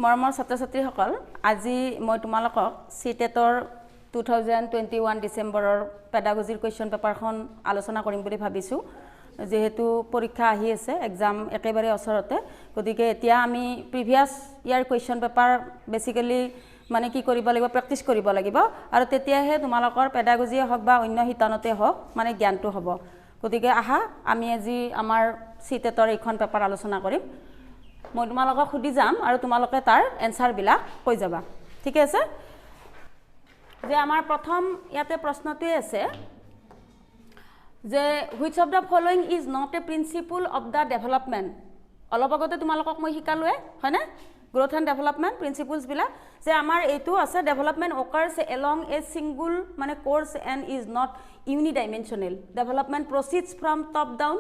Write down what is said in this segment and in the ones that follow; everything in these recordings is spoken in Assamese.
মৰমৰ ছাত্ৰ-ছাত্ৰীসকল আজি মই তোমালোকক CTETৰ 2021 ডিসেম্বৰৰ পেডাগজিৰ কোৱেশ্চন পেপাৰখন আলোচনা কৰিম বুলি ভাবিছো যেহেতু পৰীক্ষা আহি আছে এক্সাম একেবাৰে অসৰতে গতিকে এতিয়া আমি প্ৰিভিয়াস ইয়াৰ কোৱেশ্চন পেপাৰ বেসিক্যালি মানে কি কৰিব লাগিব প্ৰেক্টিস কৰিব লাগিব আৰু তেতিয়াহে তোমালোকৰ পেডাগজিয়ে হক বা অন্য হিতানতে হক মানে জ্ঞানটো হ'ব গতিকে আহা আমি আজি আমাৰ CTETৰ এইখন পেপাৰ আলোচনা কৰিম মই তোমালোকক খুদি যাম আৰু তোমালোকে তাৰ এনসাৰ বিলাক কৈ যাবা ঠিক আছে যে আমাৰ প্ৰথম ইয়াতে প্ৰশ্নটোই আছে যে which of the following is not a principle of the development অলপ আগতে তোমালোকক মই শিকালোৱে হয়নে growth and development principles বিলাক যে আমাৰ এইটো আছে development occurs along a single মানে course and is not unidimensional development proceeds from top down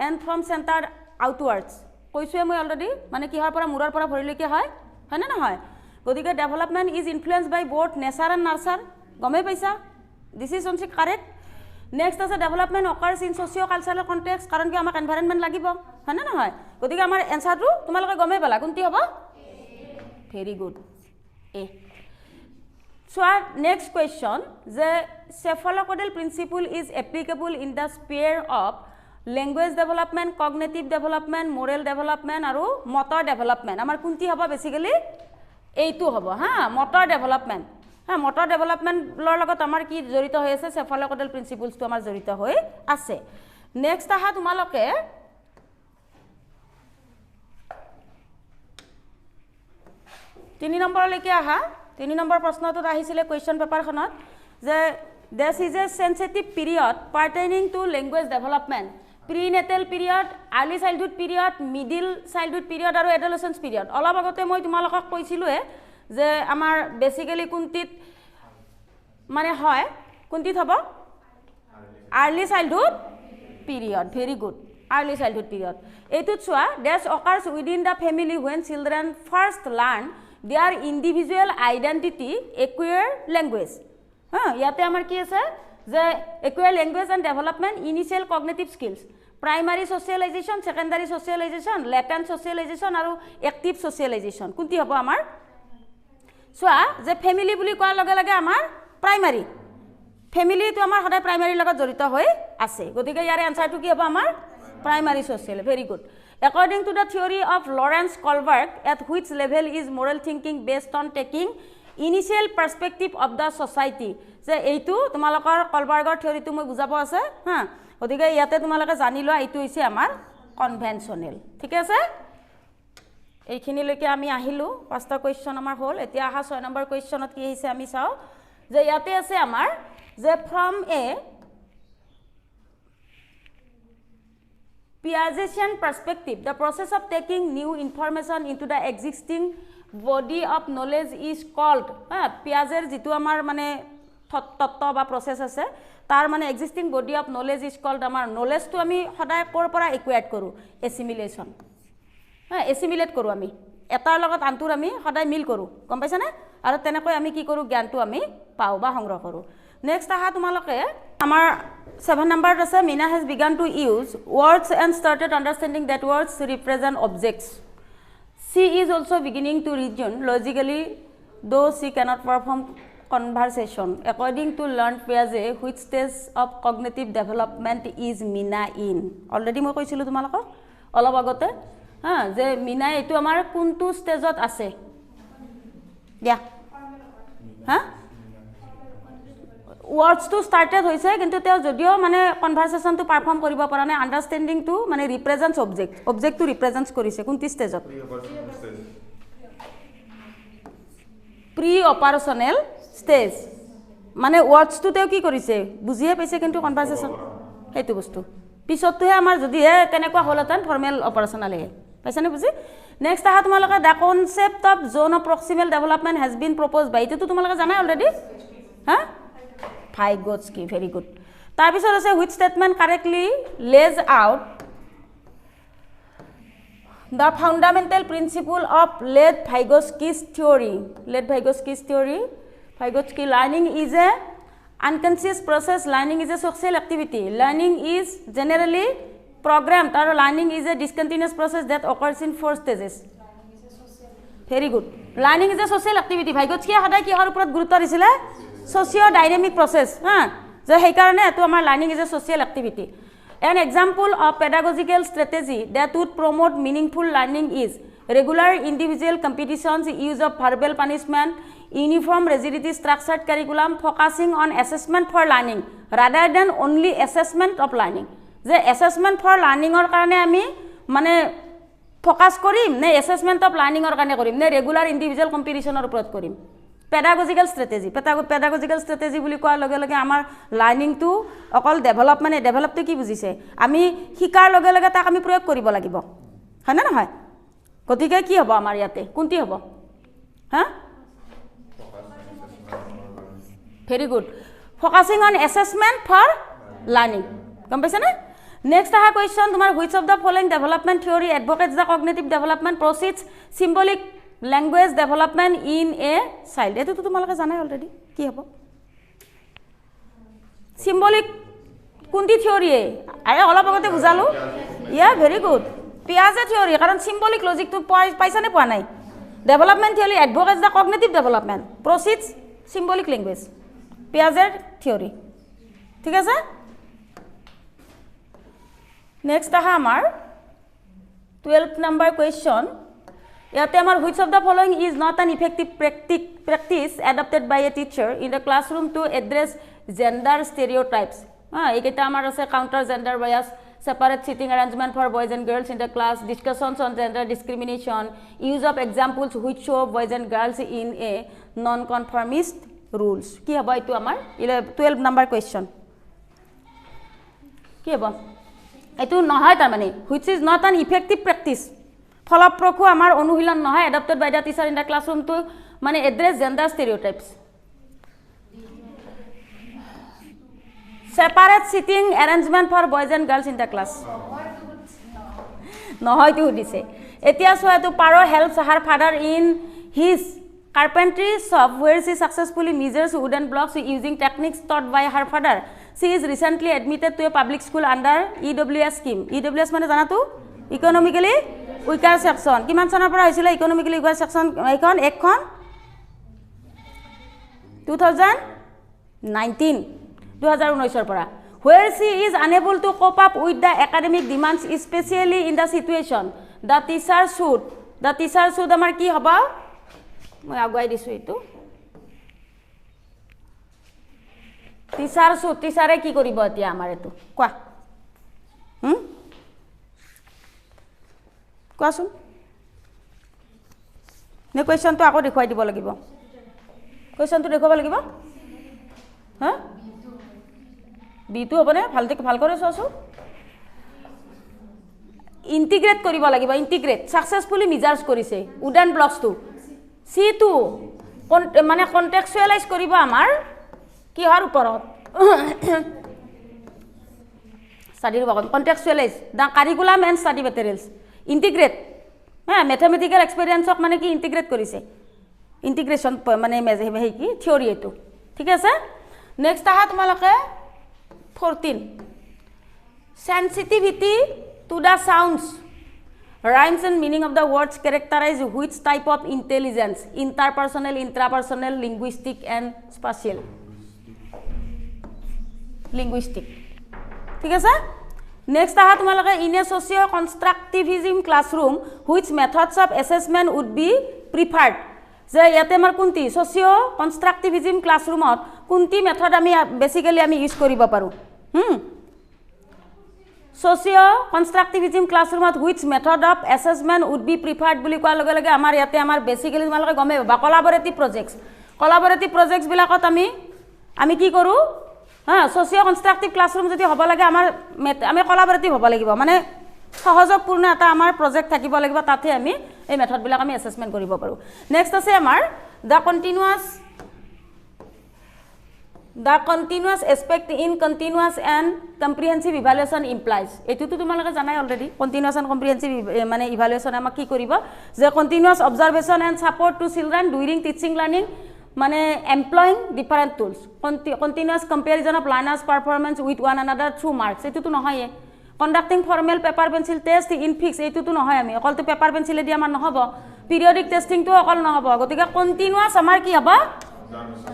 and from center outwards কৈছোৱে মই অলৰেডি মানে কি হয় পৰা মুৰৰ পৰা ভৰিলৈকে হয় হয়নে নহয় গতিকে development is influenced by both nature and nurture গমে পাইছা this is only correct next আছে development occurs in socio cultural context কাৰণ কি আমাক এনভাইৰনমেন্ট লাগিব হয়নে নহয় গতিকে আমাৰ এনসাৰটো তোমালোকে গমে পালা কোনটি হ'ব very good A So our next question the cephalocaudal principle is applicable in the sphere of language development cognitive development moral development আৰু motor development আমাৰ কোনটি হ'ব বেসিক্যালি এইটো হ'ব হা motor development হা motor development লৰ লগত আমাৰ কি জড়িত হৈ আছে cephalocaudal principles টো আমাৰ জড়িত হৈ আছে নেক্সট আহা তোমালোকে 3 নম্বৰলৈকে আহা 3 নম্বৰ প্ৰশ্নটোত আহিছিলে কোৱেশ্চন পেপাৰখনত যে this is a sensitive period pertaining to language development prenatal period early childhood period middle childhood period আৰু adolescence period অলপ আগতে মই তোমালোকক কৈছিলোৱে যে আমাৰ বেসিক্যালি কোনটিত মানে হয় কোনটিত হ'ব early childhood period very good early childhood period এইটোত চোৱা this occurs within the family when children first learn their individual identity acquire language ইয়াতে আমাৰ কি আছে যে acquire language and development initial cognitive skills primary socialization secondary socialization latent socialization আৰু active socialization কোনটি হ'ব আমাৰ সোয়া যে ফ্যামিলি বুলি কোৱাৰ লগে লগে আমাৰ প্ৰাইমাৰী ফ্যামিলি তো আমাৰ সদায় প্ৰাইমাৰী লগত জড়িত হৈ আছে গতিকে ইয়াৰ আনসাৰটো কি হ'ব আমাৰ primary social very good according to the theory of Lawrence Kohlberg at which level is moral thinking based on taking initial perspective of the society যে এইটো তোমালোকৰ কলবাৰ্গৰ থিওৰিটো মই বুজাব আছে হা গতিকে ইয়াতে তোমালোকে জানি লোৱা এইটো হৈছে আমাৰ কনভেনশনাল ঠিক আছে এইখিনিলৈকে আমি আহিলো পাঁচটা কোৱেশ্চন আমাৰ হ'ল এতিয়া আহা 6 নম্বৰ কোৱেশ্চনত কি হৈছে আমি চাও যে ইয়াতে আছে আমাৰ যে from a Piagetian perspective the process of taking new information into the existing body of knowledge is called Piaget jitu amar mane তত্ত্ব বা প্ৰসেস আছে তাৰ মানে existing body of knowledge is called আমাৰ নলেজ টো আমি সদায় কৰ পৰা একুৱাৰ্ড কৰো এছিমিলেশন এছিমিলেট কৰো আমি এটাৰ লগত আনটোৰ আমি সদায় মিল কৰো গম পাইছা না আৰু তেনেকৈ আমি কি কৰো জ্ঞানটো আমি পাও বা সংগ্ৰহ কৰো নেক্সট আহা তোমালোকে আমাৰ 7 নম্বৰ আছে Mina has begun to use words and started understanding that words represent objects she is also beginning to reason logically though she cannot perform conversation according to learned Piaget which stage of cognitive development is Mina in already মই কৈছিলো তোমালোকক অলপ আগতে যে Mina এটো আমাৰ কোনটো ষ্টেজত আছে দিয়া words to started হৈছে কিন্তু তেও যদিও মানে কনভাৰসেশন টু পাৰফৰ্ম কৰিব পৰা নাই আন্ডাৰস্ট্যান্ডিং টু মানে ৰিপ্ৰেজেন্টস অবজেক্ট টু ৰিপ্ৰেজেন্টস কৰিছে কোনটি ষ্টেজত প্ৰি অপাৰেশনাল ষ্টেজ মানে ওয়াৰ্ডস টু তেও কি কৰিছে বুজিয়ে পাইছে কিন্তু কনভাৰসেশন হেতু বস্তু পিছতহে আমাৰ যদি তেনেকুৱা হলতন ফৰ্মেল অপাৰেশনাল হে পাইছানে বুজি নেক্সট আহা তোমালোকে the concept of zone of proximal development has been proposed by এটো তোমালোকে জানাই অলৰেডি Vygotsky very good তাৰ পিছত আছে which statement correctly lays out the fundamental principle of Vygotsky's theory Vygotsky learning is a unconscious process learning is a social activity learning is generally programmed or learning is a discontinuous process that occurs in 4 stages very good learning is a social activity ভাগ্যশ্ৰীয়ে সদায় কিহৰ ওপৰত গুৰুত্ব দিছিলে ছ'চিঅ' ডাইনামিক প্ৰচেছ হা যে সেইকাৰণে এইটো আমাৰ learning is a social activity an example of pedagogical strategy that would promote meaningful learning is regular individual competitions use of verbal punishment uniform rigidity structured curriculum focusing on assessment for learning rather than only assessment of learning যে এছেছমেণ্ট ফৰ লাৰ্নিঙৰ কাৰণে আমি মানে ফ'কাছ কৰিম নে এছেছমেণ্ট অফ লাৰ্নিঙৰ কাৰণে কৰিম নে ৰেগুলাৰ ইণ্ডিভিজুৱেল কম্পিটিশ্যনৰ ওপৰত কৰিম পেডাগজিকেল ষ্ট্ৰেটেজি পেডাগজিকেল ষ্ট্ৰেটেজি বুলি কোৱাৰ লগে লগে আমাৰ লাৰ্নিংটো অকল ডেভেলপটো কি বুজিছে আমি শিকাৰ লগে লগে তাক আমি প্ৰয়োগ কৰিব লাগিব হয়নে নহয় গতিকে কি হ'ব আমাৰ ইয়াতে কোনটি হ'ব হা very good focusing on assessment for learning গম পাইছেনে নেক্সট আহা কুৱেশ্যন তোমাৰ which of the following development theory advocates the cognitive development precedes symbolic language development in a child এইটোতো তোমালোকে জানাই অলৰেডি কি হ'ব চিম্বলিক কোনটি থিয়ৰীয়ে আৰে অলপ আগতে বুজালোঁ ভেৰি গুড পিয়াজে থিয়ৰী কাৰণ চিম্বলিক লজিকটো পাইছানে পোৱা নাই development theory advocates the cognitive development precedes symbolic language পিয়াজেৰ থিয়ৰী ঠিক আছে নেক্সট আহা আমাৰ 12 নম্বৰ কুৱেশ্যন ইয়াতে আমাৰ which of the following is not an effective practice adopted by a teacher in the classroom to address gender stereotypes এইকেইটা আমাৰ আছে counter gender bias separate sitting arrangement for boys and girls in the class discussions on gender discrimination use of examples which show boys and girls in a non-conformist rules কি হ'ব এইটো আমাৰ 12 নম্বৰ কুৱেশ্যন কি হ'ব এইটো নহয় তাৰ মানে which is not an effective practice ফলপ্ৰসূ আমাৰ অনুশীলন নহয় adopted by the teacher in the classroom to মানে address gender stereotypes separate sitting arrangement for boys and girls in the class নহয় তো দিছে এতিয়া সোয়া তো পাৰো helps her father in his carpentry shop where she successfully measures wooden blocks using techniques taught by her father she is recently admitted to a public school under EWS scheme EWS মানে জানা তো economically weaker section কিমান চনৰ পৰা হৈছিল economically weaker section এখন 2019 পৰা where she is unable to cope up with the academic demands especially in the situation the teacher should আমাৰ কি হ'ব মই আগুৱাই দিছো এটো টিচাৰে কি কৰিব এতিয়া আমাৰ এটো কোৱা কোৱাচোন নে কুৱেশ্যনটো আকৌ দেখুৱাই দিব লাগিব কুৱেশ্যনটো দেখুৱাব লাগিব হা বিটো হ'বনে ভাল কৰি চাওছো ইন্টিগ্ৰেট কৰিব লাগিব ইন্টিগ্ৰেট সাকসেসফুলি মেজাৰ্স কৰিছে উডেন ব্লকসটো সি2 মানে কনটেক্সচুৱেলাইজ কৰিব আমাৰ কিহৰ ওপৰত স্টাডিৰ ওপৰত কনটেক্সচুৱেলাইজ দা কাৰিকুলাম এণ্ড স্টাডি মেটেৰিয়েলছ ইন্টিগ্ৰেট মেথমেটিক্যাল এক্সপেৰিয়েন্সক মানে কি ইন্টিগ্ৰেট কৰিছে ইন্টিগ্ৰেশন মানে হেই কি থিওৰি এটো ঠিক আছে নেক্সট আহা তোমালোকে 14 sensitivity to the sounds rhymes and meaning of the words characterize which type of intelligence interpersonal intrapersonal linguistic and spatial linguistic ঠিক আছে next aha tumalage in a socio constructivism classroom which methods of assessment would be preferred যে ইয়াতে আমাৰ কোনটি সোশিও কনস্ট্ৰাকটিভিজম ক্লাছৰুমত কোনটি মেথড আমি বেসিক্যালি আমি ইউজ কৰিব পাৰো socio কনস্ট্ৰাকটিভিজম ক্লাছৰুমত which method of assessment would be preferred বুলি কোৱাৰ লগে লগে আমাৰ ইয়াতে আমাৰ বেসিক্যালি তোমালোকে গমে বা কোলাবৰেটিভ প্ৰজেক্টস বিলাকত আমি কি কৰো সোশিও কনস্ট্ৰাকটিভ ক্লাছৰুম যদি হ'ব লাগে আমি কোলাবৰেটিভ হ'ব লাগিব মানে সহযোগপূৰ্ণ এটা আমাৰ প্ৰজেক্ট থাকিব লাগিব তাতে আমি এই মেথড বিলাক আমি অ্যাসেসমেন্ট কৰিব পাৰো নেক্সট আছে আমাৰ the continuous aspect in continuous and comprehensive evaluation implies এতুটো তোমালোকে জানাই অলৰেডি continuous and comprehensive মানে evaluation আমাক কি কৰিব যে continuous observation and support to children during teaching learning মানে employing different tools continuous comparison of learners performance with one another through marks এতুটো নহয় conducting formal paper pencil test in fix এতুটো নহয় আমি অকলটো পেপাৰ পেন্সিলে দি আমাৰ নহব পিৰিয়ডিক টেষ্টিংটো অকল নহ'ব গতিকে কণ্টিনিউৱাছ আমাৰ কি হ'ব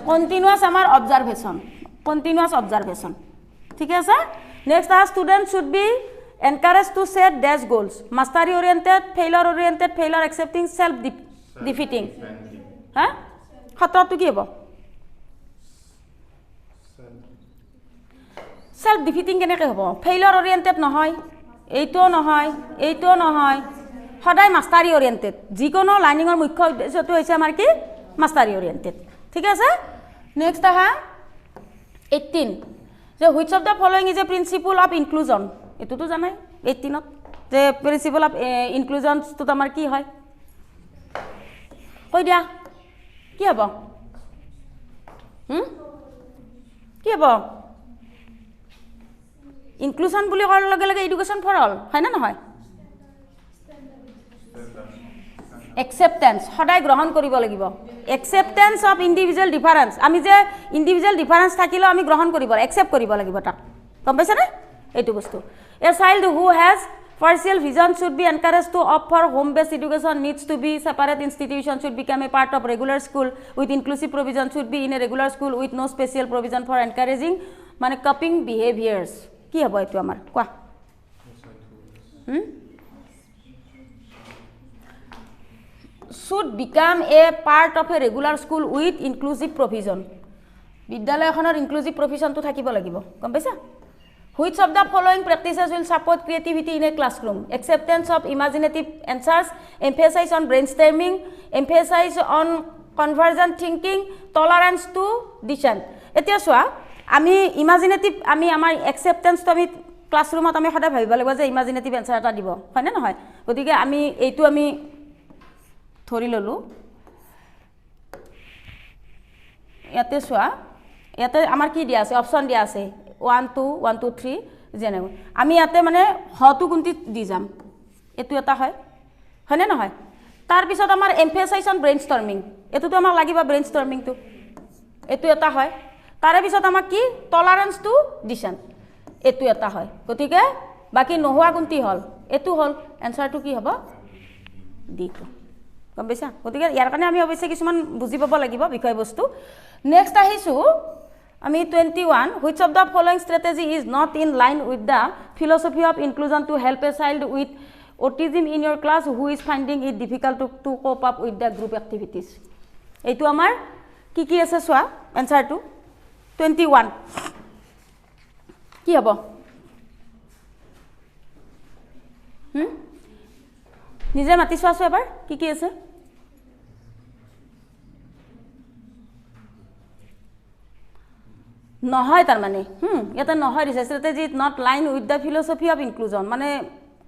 কণ্টিনিউৱাছ আমাৰ অবজাৰভেশ্যন ঠিক আছে নেক্সট আ student should be encouraged to set dash goals mastery oriented failure accepting self defeating ha khatratu ki hobo self defeating kene ke hobo failure oriented nohoy eito nohoy সদায় mastery oriented jikono learning or mukhya uddeshyo to hoise amar ki mastery oriented ঠিক আছে next aha 18 যে which of the following is a principle of inclusion এটো তো জানাই 18 যে প্রিন্সিপল অফ ইনক্লুজনস তো আমাৰ কি হয় কই দিয়া কি হ'ব কি হ'ব ইনক্লুজন বুলি কোৱাৰ লগে লগে এডুকেশন ফৰ অল হয় না নহয় acceptance সদায় গ্ৰহণ কৰিব লাগিব acceptance of individual difference আমি যে individual difference থাকিলেও আমি গ্ৰহণ কৰিব accept কৰিব লাগিব তাক গম পাইছা না এইটো বস্তু a child who has partial vision should be encouraged to opt for home based education needs to be separate institution should become a part of regular school with inclusive provision should be in a regular school with no special provision for encouraging মানে coping behaviors কি হ'ব এটো আমাৰ কোৱা should become a part of a regular school with inclusive provision বিদ্যালয়খনৰ inclusive provision তো থাকিব লাগিব গম পাইছা which of the following practices will support creativity in a classroom acceptance of imaginative answers emphasis on brainstorming emphasis on convergent thinking tolerance to dissent এতিয়া সোয়া আমি ইমাজিনেটিভ আমি আমাৰ acceptance তো আমি ক্লাসরুমত আমি সদায় ভাবিব লাগিব যে ইমাজিনেটিভ আনসার এটা দিব হয় না নহয় গতিকে আমি এইটো আমি ধৰি ললো ইয়াতে সোয়া ইয়াতে আমাৰ কি দিয়া আছে অপশন দিয়া আছে 1 2 1 2 3 জেনে আমি ইয়াতে মানে হতু কোনটি দি যাম এটো এটা হয় হয়নে নহয় তাৰ পিছত আমাৰ এমফেসাইজ অন ব্ৰেইনষ্টৰ্মিং এটো তো আমাৰ লাগিব ব্ৰেইনষ্টৰ্মিং তো এটো এটা হয় তাৰে পিছত আমাৰ কি টলাৰেন্স টু ডিসেন্ট এটো এটা হয় গতিকে বাকি নহোৱা কোনটি হল এটো হল এনসাৰটো কি হ'ব ডি তো গম পাইছা গতিকে ইয়াৰ কাৰণে আমি অৱশ্যে কিছুমান বুজি পাব লাগিব বিষয়বস্তু নেক্সট আহিছো আমি 21 which of the following strategy is not in line with the philosophy of inclusion to help a child with autism in your class who is finding it difficult to cope up with the group activities এইটো আমাৰ কি আছে সোয়া আনসাৰটো 21 কি হ'ব নিজে মাতি সোয়াছো এবাৰ কি আছে নহয় তাৰ মানে এটা নহয় research strategy not line with the philosophy of inclusion মানে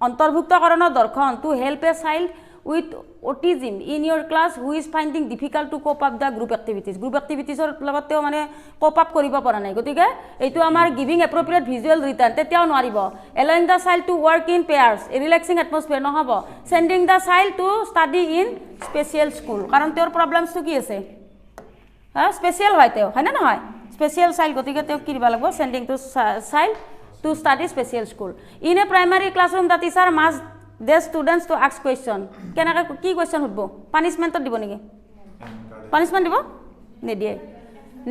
অন্তৰ্ভুক্তকৰণৰ দৰ্শন to help a child with autism in your class who is finding difficult to cope up the group এক্টিভিটিজৰ লগতেও মানে কোপ আপ কৰিব পৰা নাই গতিকে এইটো আমাৰ গিভিং এপ্ৰপ্ৰিয়েট ভিজুৱেল ৰিটাৰ্ণ তেতিয়াও নোৱাৰিব allowing the child to work in pairs a relaxing atmosphere নহ'ব sending the child to study in special school কাৰণ তেওঁৰ প্ৰব্লেমছটো কি আছে স্পেচিয়েল হয় তেওঁ হয় না নহয় special child gotike te ki diba lagbo sending to child to study special school in a primary classroom the teacher must the students to ask question kenaka ki question hobbo punishment to dibo niki punishment dibo ne die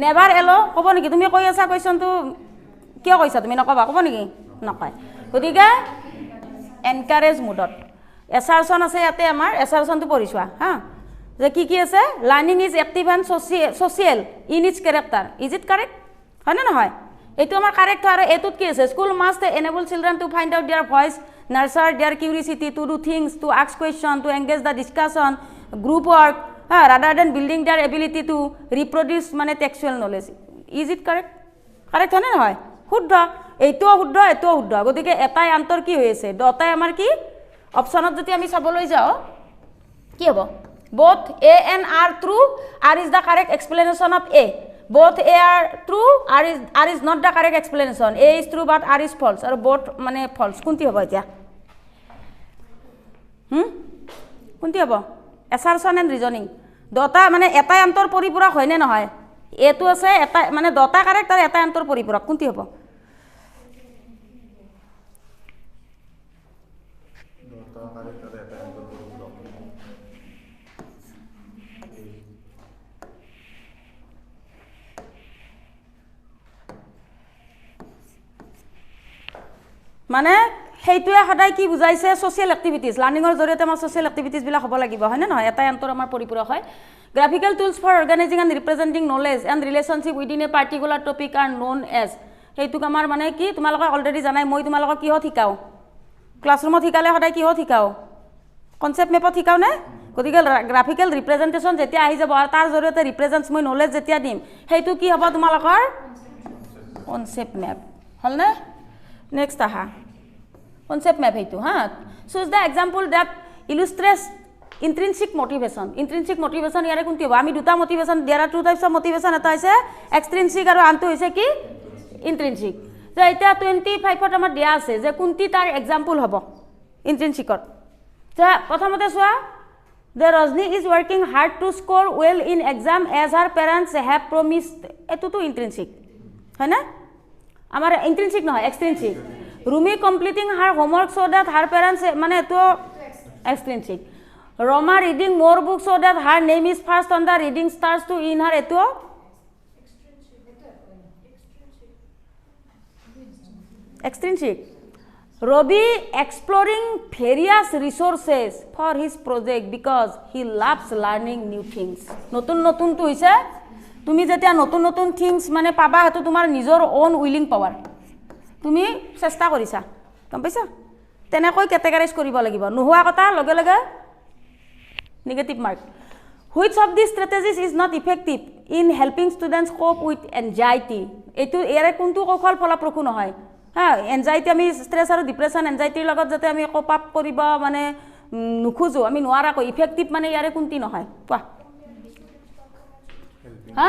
never allow kobo niki tumi koi asa question to kiyo koisa tumi nakoba kobo niki nakai gotike encourage mode assertion ase ate amar assertion to porishwa ha যে কি আছে learning is active and social in its character is it correct হয় না নহয় এইটো আমাৰ কাৰেক্ট আৰু এতুত কি আছে school must enable children to find out their voice nurture their curiosity to do things to ask question to engage the discussion group work rather than building their ability to reproduce মানে textual knowledge is it correct correct হয় না নহয় শুদ্ধ এইটো শুদ্ধ গতিকে এটাই আন্তৰ কি হৈ আছে দটাই আমাৰ কি অপচনত যদি আমি চাবলৈ যাও কি হ'ব both A and R true, R is the correct explanation of A. Both A are true, R is not the correct explanation. A is true but R is false. Or both mane false. Kunti hobo etia? Kunti hobo? Assertion and reasoning. Dota mane etai antor poripurak hoy ne nohoy? A to ase etai mane dota correct ar etai antor poripurak. Kunti hobo? মানে সেইটোৱে সদায় কি বুজাইছে সোশ্যাল এক্টিভিটিজ লাৰ্নিঙৰ জৰিয়তে আমাৰ সোশ্যাল এক্টিভিটিজ বিলাক হ'ব লাগিব হয়নে নহয় এটা এন্তৰ আমাৰ পৰিপূৰক হয় graphical tools for organising and representing knowledge and relationship within a particular topic are known as সেইটোক আমাৰ মানে কি তোমালোকে অলৰেডি জানাই মই তোমালোকক কিহত শিকাও ক্লাছৰুমত শিকালে সদায় কিহত শিকাও কনসেপ্ট মেপত শিকাও নে গতিকে গ্ৰাফিক্যাল ৰিপ্ৰেজেন্টেশন যেতিয়া আহি যাব আৰু তাৰ জৰিয়তে ৰিপ্ৰেজেন্টছ মই নলেজ যেতিয়া দিম সেইটো কি হ'ব তোমালোকৰ কনসেপ্ট মেপ হলনে নেক্সট আহা concept map heitu ha choose the example that illustrates intrinsic motivation yare kunti hobo ami duta motivation there are two types of motivation eta hoise extrinsic aru antu hoise ki intrinsic je eta 25 ot amar dia ase je kunti tar example hobo intrinsic or ja prothomote soa the Rajni is working hard to score well in exam as her parents have promised etu to intrinsic hai na amar intrinsic no extrinsic Rumi completing her homework so that her parents mane to extrinsic Roma reading more books so that her name is first on the reading stars to in her eto extrinsic Robi exploring various resources for his project because he loves learning new things notun to hoise tumi jetia notun things mane paba hetu tumar nijor own willing power তুমি চেষ্টা কৰিছা গম পাইছা তেনেকৈ ক্যাটেগৰাইজ কৰিব লাগিব নোহোৱা কথা লগে লগে negative mark which of these strategies is not effective in helping students cope with anxiety এটো এৰে কোনটো কৌশল ফলপ্ৰসূ নহয় হা এনজাইটি আমি স্ট্ৰেছ আৰু ডিপ্ৰেছন এনজাইটিৰ লগত যাতে আমি কোপ আপ কৰিব মানে নুখুজো আমি নোৱাৰা কই ইফেক্টিভ মানে ইয়াৰে কোনটি নহয় কোৱা হা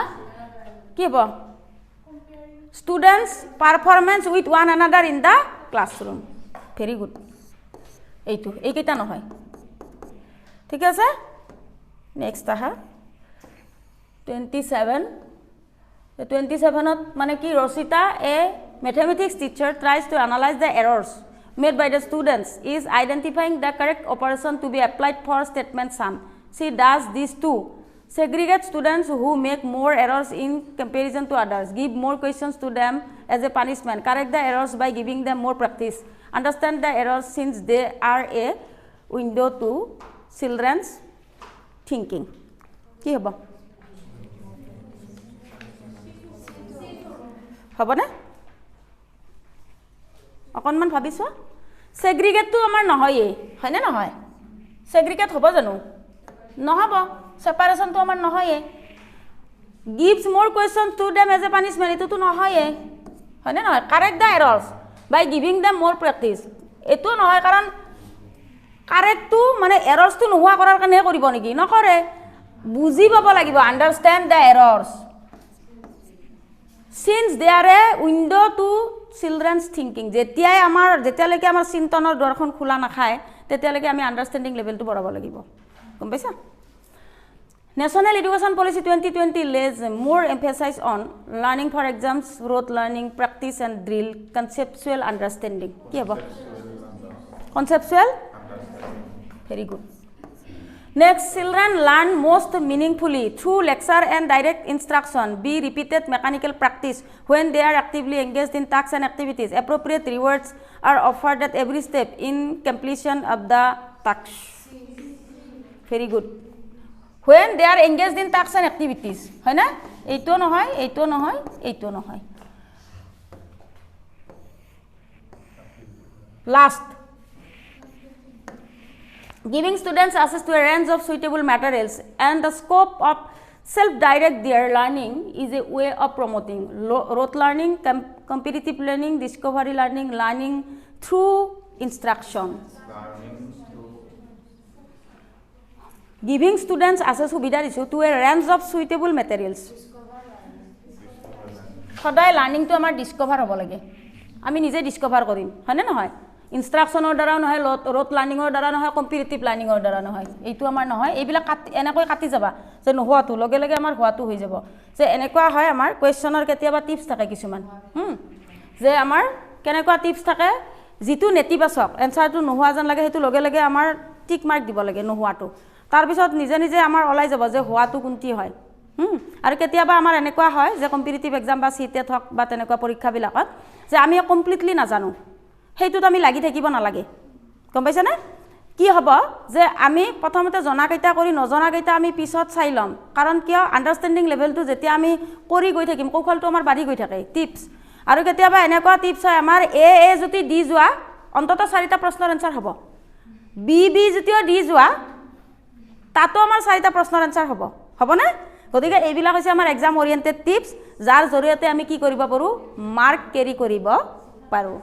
কি হ'ব students performance with one another in the classroom very good এইটো এইকেইটা নহয় ঠিক আছে নেক্সট আহা 27 ত মানে কি ৰচিতা a mathematics teacher tries to analyze the errors made by the students is identifying the correct operation to be applied for statement sum she does this too segregate students who make more errors in comparison to others give more questions to them as a punishment correct the errors by giving them more practice understand the errors since they are a window to children's thinking ki hobo na অকনমান ভাবিছো segregate to আমাৰ নহয়ে হয়নে নহয় segregate হ'ব জানো নহব separation to amar nohoye gives more questions to them as a punishment etu to nohoye hoine nohoy correct the errors by giving them more practice etu nohoy karon correct to mane errors to nohua korar kane koribo niki nokore buji pabo lagibo understand the errors since they are a window to children's thinking jetiai amar jetialeke amar sintonor dorkhon khula na khaye tetialeke ami understanding level to borabo lagibo gom paisa National Education Policy 2020 lays more emphasis on learning for exams, rote learning, practice and drill, conceptual understanding. Ki hobo? Conceptual? Very good. Next, children learn most meaningfully through lecture and direct instruction. Be repeated mechanical practice when they are actively engaged in tasks and activities. Appropriate rewards are offered at every step in completion of the task. Very good. When they are engaged in tasks and activities হয় না এইটো নহয় last giving students access to a range of suitable materials and the scope of self direct their learning is a way of promoting rote learning competitive learning discovery learning through instruction giving students access to a range of suitable materials সদায় লার্নিং তো আমার ডিসকভার হব লাগে আমি নিজে ডিসকভার করিম হয়নে নহয় ইনস্ট্ৰাকশনৰ দ্বাৰা নহয় ৰোট লাৰ্নিংৰ দ্বাৰা নহয় কম্পিটিটিভ লাৰ্নিংৰ দ্বাৰা নহয় এইটো আমাৰ নহয় এইবিলাক এনেকৈ কাটি যাবা যে নহোৱাটো লগে লগে আমাৰ হোৱাটো হৈ যাব যে এনেকুৱা হয় আমাৰ কোৱেশ্চনৰ কেতিয়াবা টিপস থাকে কিছুমান যে আমাৰ কেনেকুৱা টিপস থাকে যিটো নেতিবাচক এনসাৰটো নহোৱা যেন লাগে সেইটো লগে লগে আমাৰ টিক মাৰ্ক দিব লাগে নহোৱাটো তাৰ পিছত নিজে নিজে আমাৰ ওলাই যাব যে হোৱাটো কোনটি হয় আৰু কেতিয়াবা আমাৰ এনেকুৱা হয় যে কম্পিটিটিভ এক্সাম বা CTET হক বা তেনেকুৱা পৰীক্ষা বিলাকত যে আমি কমপ্লিটলি নাজানো সেইটোত আমি লাগি থাকিব নালাগে গম পাইছানে কি হ'ব যে আমি প্ৰথমতে জনাকেইটা কৰি নজনাকেইটা আমি পিছত চাই ল'ম কাৰণ কিয় আণ্ডাৰষ্টেণ্ডিং লেভেলটো যেতিয়া আমি কৰি গৈ থাকিম কৌশলটো আমাৰ বাঢ়ি গৈ থাকে টিপছ আৰু কেতিয়াবা এনেকুৱা টিপছ হয় আমাৰ এ যদি দি যোৱা অন্তত 4টা প্ৰশ্নৰ এনসাৰ হ'ব বি যদিও দি যোৱা তাতো আমাৰ 4টা প্ৰশ্নৰ এনসাৰ হ'ব না গতিকে এইবিলাক হৈছে আমাৰ এক্সাম ওৰিয়েণ্টেড টিপছ যাৰ জৰিয়তে আমি কি কৰিব পাৰো মাৰ্ক কেৰি কৰিব পাৰো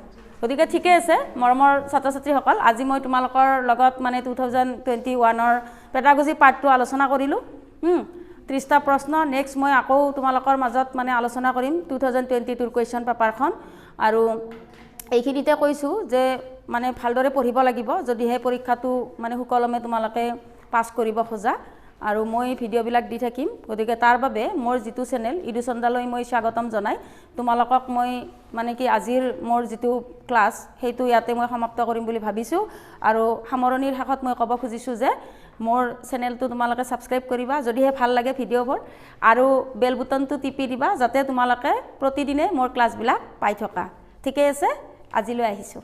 গতিকে ঠিকে আছে মৰমৰ ছাত্ৰ ছাত্ৰীসকল আজি মই তোমালোকৰ লগত মানে 2021ৰ পেডাগজি পাৰ্টটো আলোচনা কৰিলো 30টা প্ৰশ্ন নেক্সট মই আকৌ তোমালোকৰ মাজত মানে আলোচনা কৰিম 2022ৰ কুৱেশ্যন পেপাৰখন আৰু এইখিনিতে কৈছো যে মানে ভালদৰে পঢ়িব লাগিব যদিহে পৰীক্ষাটো মানে সুকলমে তোমালোকে পাছ কৰিব খোজা আৰু মই ভিডিঅ'বিলাক দি থাকিম গতিকে তাৰ বাবে মোৰ যিটো চেনেল ইডুচন্দালৈ মই স্বাগতম জনাই তোমালোকক মই মানে কি আজিৰ মোৰ যিটো ক্লাছ সেইটো ইয়াতে মই সমাপ্ত কৰিম বুলি ভাবিছো আৰু সামৰণিৰ শেষত মই ক'ব খুজিছো যে মোৰ চেনেলটো তোমালোকে সাবস্ক্ৰাইব কৰিবা যদিহে ভাল লাগে ভিডিঅ'বোৰ আৰু বেল বুটনটো টিপি দিবা যাতে তোমালোকে প্ৰতিদিনে মোৰ ক্লাছবিলাক পাই থকা ঠিকে আছে আজিলৈ আহিছো